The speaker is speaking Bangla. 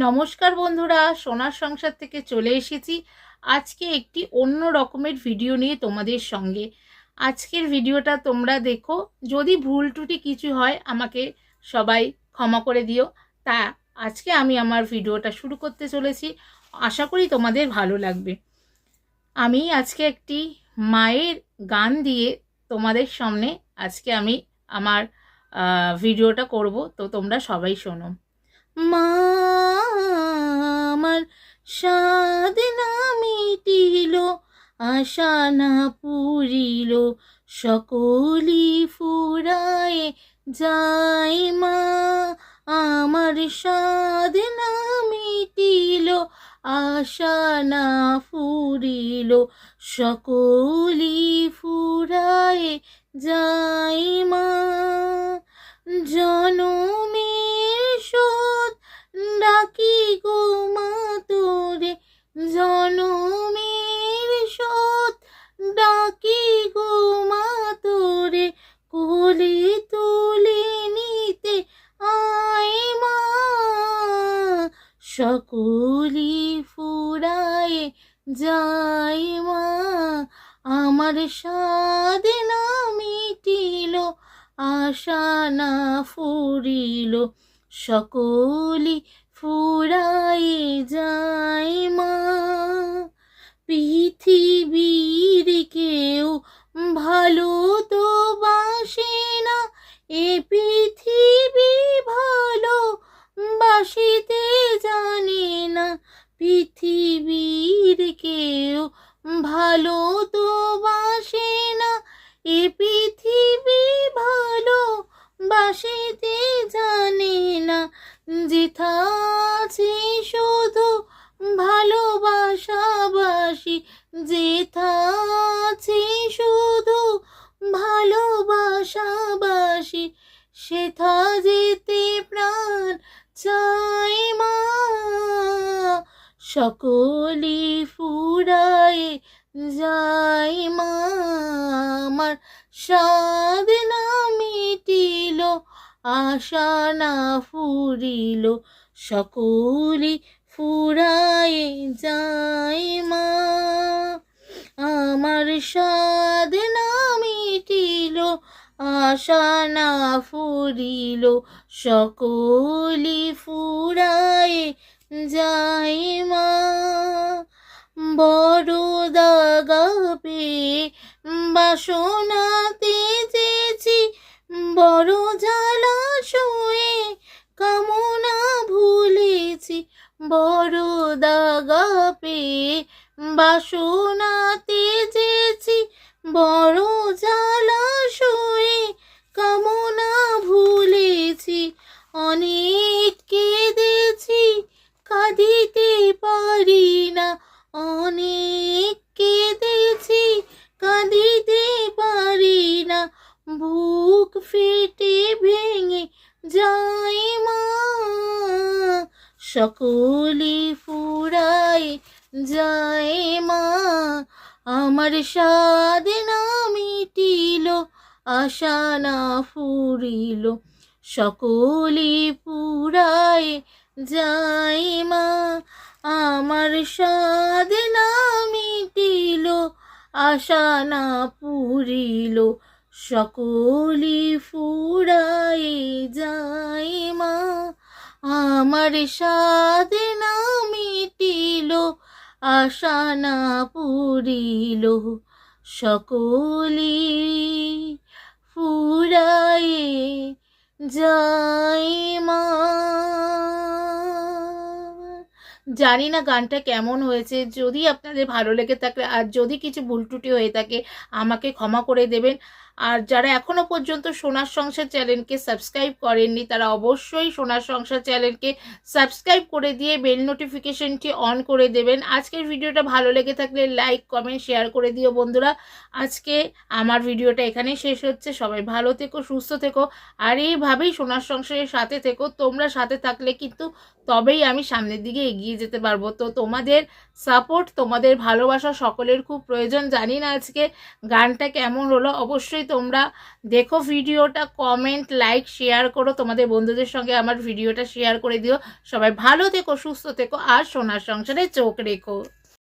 নমস্কার বন্ধুরা, সোনার সংসার থেকে চলে এসেছি আজকে একটি অন্য রকমের ভিডিও নিয়ে তোমাদের সঙ্গে। আজকের ভিডিওটা তোমরা দেখো, যদি ভুল ত্রুটি কিছু হয় আমাকে সবাই ক্ষমা করে দিও। তা আজকে আমি আমার ভিডিওটা শুরু করতে চলেছি, আশা করি তোমাদের ভালো লাগবে। আমি আজকে একটি মায়ের গান দিয়ে তোমাদের সামনে আজকে আমি আমার ভিডিওটা করব, তো তোমরা সবাই শোনো। মা আমার সাধনা মিটিল, আশা না পুরিল, সকলি ফুরায় যায় মা। আমার সাধনা মিটিল, আশা না ফুরিল, সকলি ফুরায় যায় মা। জনমের শোধ ডাকি গো মা তোরে, জনমের শোধ ডাকি গো মা তোরে, কোলে তুলে নিতে আয় মা। সকলি ফুরায় যায় মা, আমার সাধনা মিটিল, আশা না ফুরিল, সকলি ফুরায় যায় মা। পৃথিবীর কেউ ভালো তো বাসে না, এ পৃথিবী ভালো বাসিতে জানে না। পৃথিবীর কেউ ভালো তো বাসে না, এ পৃথিবী ভালো বাসিতে জানে না। যেথা আছে শুধু ভালোবাসাবাসি, যেথা আছে শুধু ভালোবাসাবাসি, সেথা যেতে প্রাণ চায় মা। সকলি ফুরায় যায় মা, আমার সাধনা মিটিল, আশা না ফুরিল, সকলি ফুরায় যায় মা। আমার সাধনা মিটিল, আশা না ফুরিল, সকলি ফুরায় যায় মা। বড় দাগা পেয়ে বাসনাতে যেছি, বড় জ্বালা সয়ে কামনা ভুলেছি। বড় দাগা পেয়ে বাসনাতে যেছি, বড় জ্বালা সয়ে কামনা ভুলেছি। অনেক কেঁদেছি কাঁদিতে পারি না, অনেক কেঁদেছি কাঁদিতে পারি না। বুক ফেটে ভেঙে যায় মা, সকলি ফুরায় যায় মা। আমার সাধনা মিটিল, আশা না ফুরিল, সকলি ফুরায় যায় মা। আমার সাধনা মিটিল, আশা না পুরিল, সকলি ফুরায় যায় মা। আমার সাধনা মিটিল, আশা না পুরিল, সকলি ফুরায় যায় মা। জানি না গানটা কেমন হয়েছে, যদি আপনাদের ভালো লেগে থাকে আর যদি কিছু ভুল ত্রুটি হয়ে থাকে আমাকে ক্ষমা করে দেবেন। আর যারা এখনো পর্যন্ত সোনার সংসার চ্যানেলকে সাবস্ক্রাইব করেননি তারা অবশ্যই সোনার সংসার চ্যানেলকে সাবস্ক্রাইব করে দিয়ে বেল নোটিফিকেশনটি অন করে দেবেন। আজকের ভিডিওটা ভালো লেগে থাকলে লাইক কমেন্ট শেয়ার করে দিও বন্ধুরা। আজকে আমার ভিডিওটা এখানেই শেষ হচ্ছে। সবাই ভালো থেকো, সুস্থ থেকো, আর এইভাবেই সোনার সংসারের সাথে থেকো। তোমরা সাথে থাকলে কিন্তু তবেই আমি সামনের দিকে এগিয়ে যেতে পারবো। তো তোমাদের সাপোর্ট, তোমাদের ভালোবাসা সকলের খুব প্রয়োজন। জানি না আজকে গানটা কেমন হলো, অবশ্যই তোমরা দেখো ভিডিওটা, কমেন্ট, লাইক, শেয়ার করো, তোমাদের বন্ধুদের সঙ্গে আমার ভিডিওটা শেয়ার করে দিও। সবাই ভালো থেকো, সুস্থ থেকো, আর সোনার সংসারে চোখ রেখো।